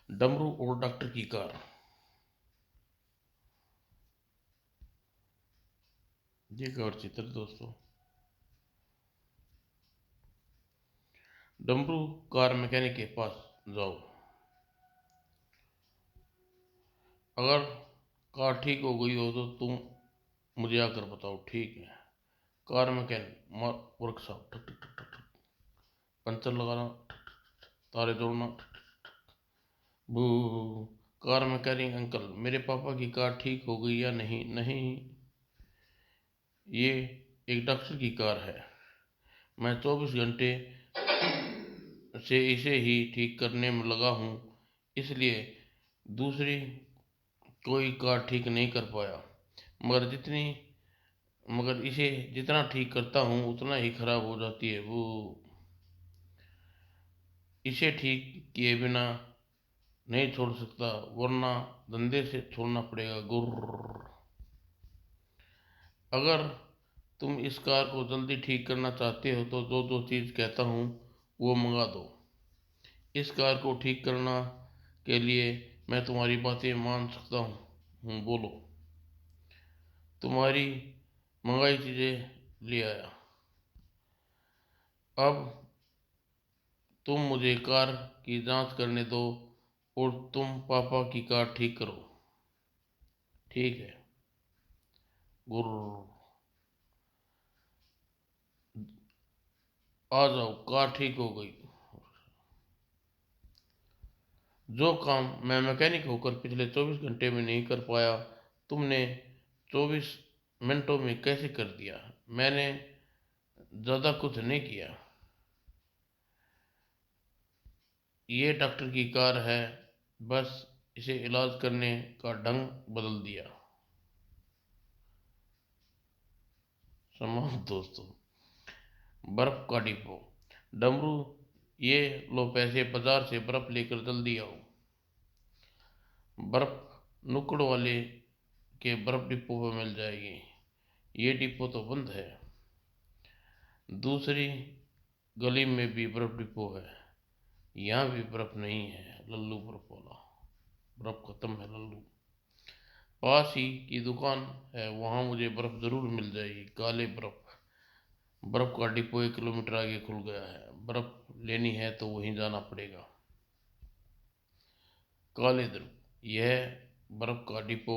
डमरू और डॉक्टर की कार। ये कवर चित्र दोस्तों। डमरू कार मैकेनिक के पास जाओ। अगर कार ठीक हो गई हो तो तुम मुझे आकर बताओ, ठीक है। कार मैकेनिक वर्कशॉप, ठक ठक ठक ठक ठक, पंचर लगाना, तारे जोड़ना, बू। कार मैकेनिक अंकल, मेरे पापा की कार ठीक हो गई या नहीं? नहीं, ये एक डॉक्टर की कार है। मैं 24 घंटे से इसे ही ठीक करने में लगा हूँ, इसलिए दूसरी कोई कार ठीक नहीं कर पाया। मगर जितनी मगर इसे जितना ठीक करता हूँ उतना ही खराब हो जाती है वो। इसे ठीक किए बिना नहीं छोड़ सकता, वरना धंधे से छोड़ना पड़ेगा। गुर्र। अगर तुम इस कार को जल्दी ठीक करना चाहते हो तो जो दो चीज़ कहता हूँ वो मंगा दो। इस कार को ठीक करना के लिए मैं तुम्हारी बातें मान सकता हूँ। बोलो। तुम्हारी मंगाई चीज़ें ले आया। अब तुम मुझे कार की जांच करने दो और तुम पापा की कार ठीक करो, ठीक है? गुर्र। आ जाओ, कार ठीक हो गई। जो काम मैं मैकेनिक होकर पिछले 24 घंटे में नहीं कर पाया, तुमने 24 मिनटों में कैसे कर दिया? मैंने ज़्यादा कुछ नहीं किया। ये डॉक्टर की कार है, बस इसे इलाज करने का ढंग बदल दिया। समाप्त दोस्तों। बर्फ का डिपो। डमरू, ये लो पैसे, बाजार से बर्फ लेकर जल्दी आओ। बर्फ नुक्कड़ वाले के बर्फ डिपो पर मिल जाएगी। ये डिपो तो बंद है। दूसरी गली में भी बर्फ डिपो है, यहाँ भी बर्फ नहीं है। लल्लू बर्फ वाला, बर्फ खत्म है लल्लू। पास ही की दुकान है, वहाँ मुझे बर्फ जरूर मिल जाएगी। काले बर्फ। बर्फ का डिपो 1 किलोमीटर आगे खुल गया है, बर्फ लेनी है तो वहीं जाना पड़ेगा। काले ध्रुव, यह बर्फ का डिपो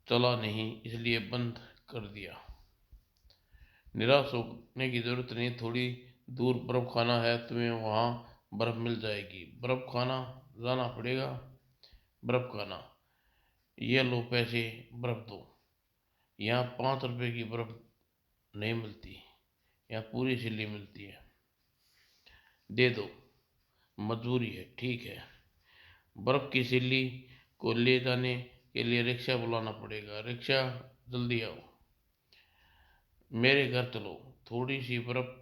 चला नहीं इसलिए बंद कर दिया। निराश होने की जरूरत नहीं, थोड़ी दूर बर्फ खाना है, तुम्हें वहाँ बर्फ मिल जाएगी। बर्फ खाना जाना पड़ेगा। बर्फ खाना, ये लो पैसे, बर्फ दो। यहाँ 5 रुपए की बर्फ नहीं मिलती, यहाँ पूरी सिल्ली मिलती है। दे दो, मजबूरी है, ठीक है। बर्फ की सिल्ली को ले जाने के लिए रिक्शा बुलाना पड़ेगा। रिक्शा, जल्दी आओ, मेरे घर चलो। थोड़ी सी बर्फ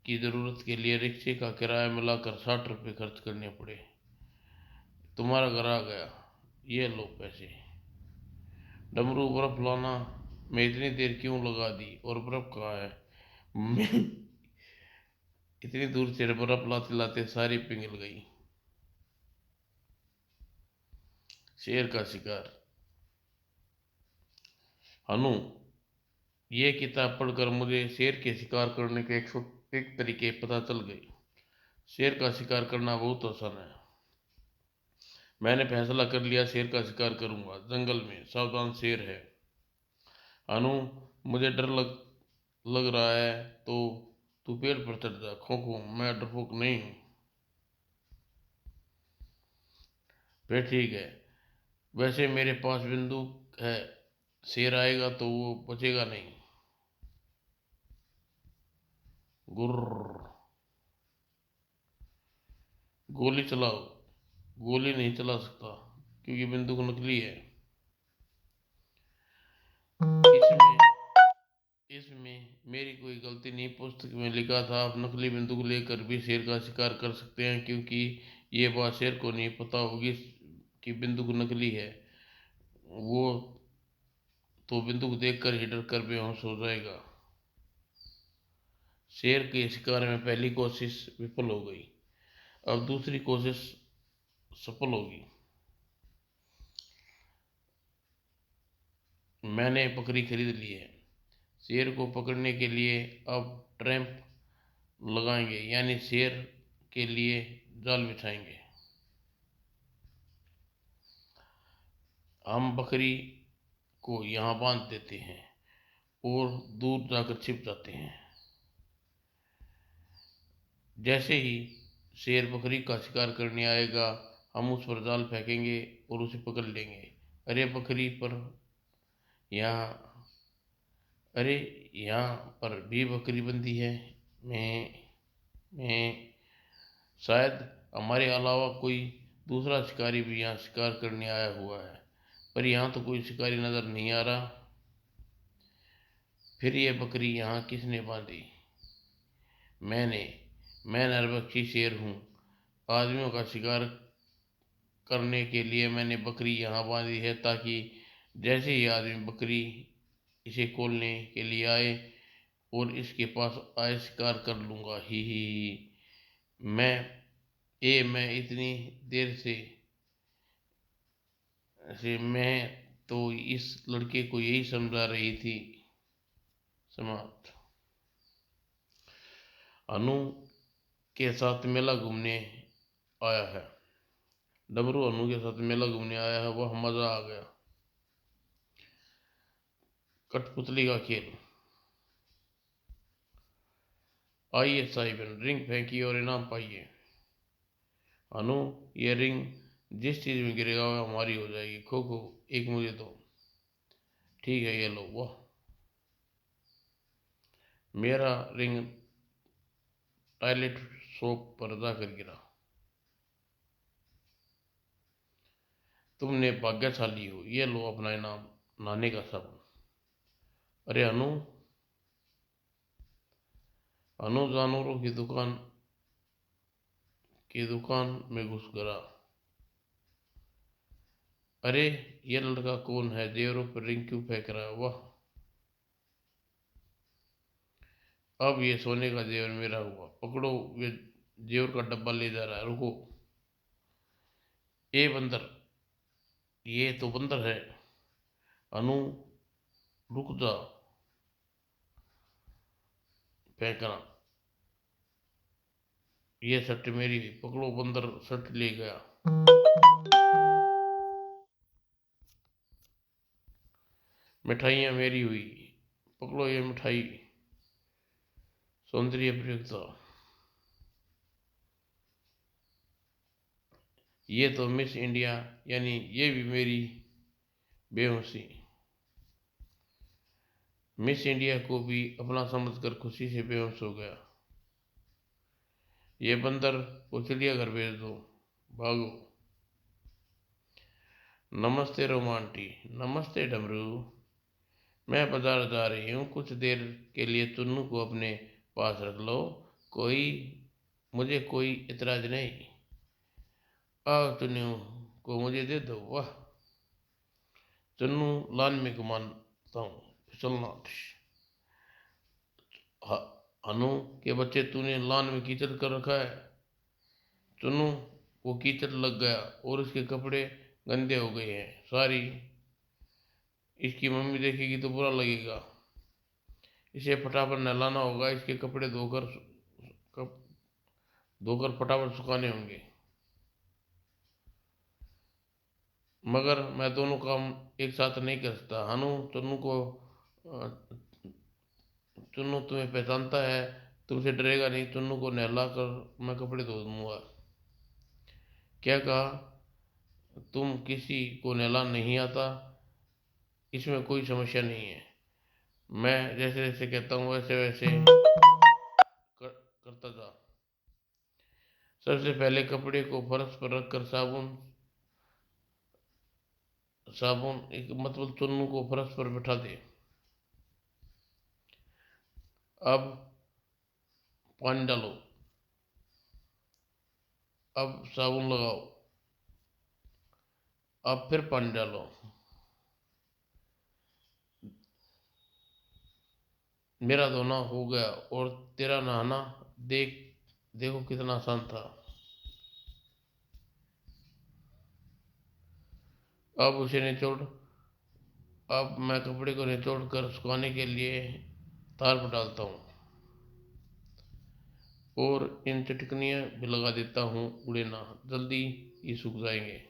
की ज़रूरत के लिए रिक्शे का किराया मिलाकर 60 रुपये खर्च करने पड़े। तुम्हारा घर आ गया, ये लो पैसे। डमरू, बर्फ लाना में इतनी देर क्यों लगा दी, और बर्फ कहाँ है? मैं इतनी दूर से बर्फ लाते लाते सारी पिघल गई। शेर का शिकार। हनु, ये किताब पढ़कर मुझे शेर के शिकार करने के एक तरीके पता चल गए। शेर का शिकार करना बहुत आसान है। मैंने फैसला कर लिया, शेर का शिकार करूंगा। जंगल में सावधान शेर है। अनु, मुझे डर लग रहा है तो तू पेड़ पर चढ़ जा। खोखो, मैं डरपोक नहीं हूँ। फिर ठीक है, वैसे मेरे पास बंदूक है, शेर आएगा तो वो बचेगा नहीं। गुर्र। गोली चलाओ। गोली नहीं चला सकता क्योंकि बंदूक नकली है। इसमें इसमें मेरी कोई गलती नहीं, पुस्तक में लिखा था आप नकली बंदूक लेकर भी शेर का शिकार कर सकते हैं। क्योंकि ये बात शेर को नहीं पता होगी कि बंदूक नकली है, वो तो बंदूक देखकर ही डर कर बेहोश हो जाएगा। शेर के शिकार में पहली कोशिश विफल हो गई। अब दूसरी कोशिश सफल होगी। मैंने बकरी खरीद ली है। शेर को पकड़ने के लिए अब ट्रैप लगाएंगे, यानी शेर के लिए जाल बिछाएंगे। हम बकरी को यहाँ बांध देते हैं और दूर जाकर छिप जाते हैं। जैसे ही शेर बकरी का शिकार करने आएगा, हम उस पर जाल फेंकेंगे और उसे पकड़ लेंगे। अरे बकरी पर यहाँ अरे यहाँ पर भी बकरी बंधी है। मैं शायद हमारे अलावा कोई दूसरा शिकारी भी यहाँ शिकार करने आया हुआ है, पर यहाँ तो कोई शिकारी नजर नहीं आ रहा। फिर ये बकरी यहाँ किसने बांधी? मैंने। मैं नरभक्षी शेर हूँ। आदमियों का शिकार करने के लिए मैंने बकरी यहाँ बांधी है, ताकि जैसे ही आदमी बकरी इसे खोलने के लिए आए और इसके पास आए, शिकार कर लूँगा। ही मैं इतनी देर से मैं तो इस लड़के को यही समझा रही थी। समाप्त। अनु के साथ मेला घूमने आया है। डमरू अनु के साथ मेला घूमने आया है, वह मजा आ गया। कठपुतली का खेल। आइए साहिबन, रिंग फेंकिए और इनाम पाइए। अनु, ये रिंग जिस चीज में गिरेगा वह हमारी हो जाएगी। खो खो, एक मुझे दो। ठीक है, ये लो। वाह, मेरा रिंग टॉयलेट सोप पर जाकर गिरा। तुमने भाग्यशाली हो, ये लो अपना इनाम, नहाने का साबुन। अरे अनु, जानवरों की दुकान में घुस गया। अरे ये लड़का कौन है? जेवरों पर रिंग क्यों फेंक रहा है? वाह, अब ये सोने का जेवर मेरा हुआ। पकड़ो, ये जेवर का डब्बा ले जा रहा है। रुको। ए बंदर, ये तो बंदर है। अनु, रुक जा, फेंकना। ये सट्ट मेरी हुई। पकड़ो, बंदर सट्ट ले गया। मिठाइयाँ मेरी हुई। पकड़ो ये मिठाई। सौंदर्य प्रयोगता। ये तो मिस इंडिया, यानी ये भी मेरी बेहोशी। मिस इंडिया को भी अपना समझकर खुशी से बेहोश हो गया। ये बंदर को चिड़ियाघर भेज दो। भागो। नमस्ते रोमांटी। नमस्ते डमरू। मैं बाजार जा रही हूँ, कुछ देर के लिए चुन्नू को अपने पास रख लो। मुझे कोई इतराज नहीं। आओ, चुन्नू को मुझे दे दो। वाह, चुन्नू लान में घुमाता हूँ, फिसलना। अनु के बच्चे, तूने लान में कीचड़ कर रखा है। चुन्नू को कीचड़ लग गया और उसके कपड़े गंदे हो गए हैं। सारी इसकी मम्मी देखेगी तो बुरा लगेगा। इसे फटाफट नहलाना होगा। इसके कपड़े धोकर फटाफट सुखाने होंगे। मगर मैं दोनों काम एक साथ नहीं कर सकता। हनु, चुन्नू तुम्हें पहचानता है, तुमसे डरेगा नहीं। चुन्नू को नहला कर मैं कपड़े धो दूंगा। क्या कहा? तुम किसी को नहला नहीं आता? इसमें कोई समस्या नहीं है। मैं जैसे जैसे कहता हूँ वैसे वैसे करता जा। सबसे पहले कपड़े को फर्श पर रखकर साबुन एक मतलब चुन्नू को फर्श पर बिठा दे। अब पानी डालो। अब साबुन लगाओ। अब फिर पानी डालो। मेरा धोना हो गया और तेरा नहाना देखो कितना आसान था। अब उसे निचोड़ अब मैं कपड़े को निचोड़ कर सुखाने के लिए तार पर डालता हूँ और इन चटकनियाँ भी लगा देता हूँ, उड़े ना, जल्दी ही सूख जाएंगे।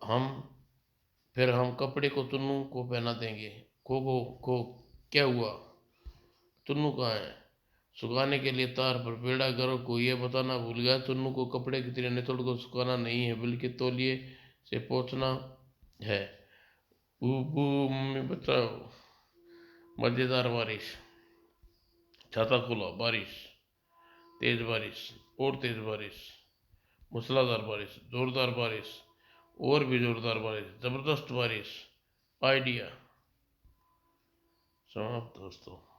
हम फिर हम कपड़े को चुन्नू को पहना देंगे। खो क्या हुआ? चुन्नू कहाँ है? सुखाने के लिए तार पर बेड़ा गर्क को यह बताना भूल गया, चुन्नू को कपड़े की तरह निचोड़ को सुखाना नहीं है बल्कि तौलिए से पोंछना है। बू मम्मी बचाओ। मजेदार बारिश। छाता खोला, बारिश, तेज बारिश, और तेज बारिश, मूसलाधार बारिश, जोरदार बारिश, और भी जोरदार बारिश, जबरदस्त बारिश। आइडिया समाप्त दोस्तों।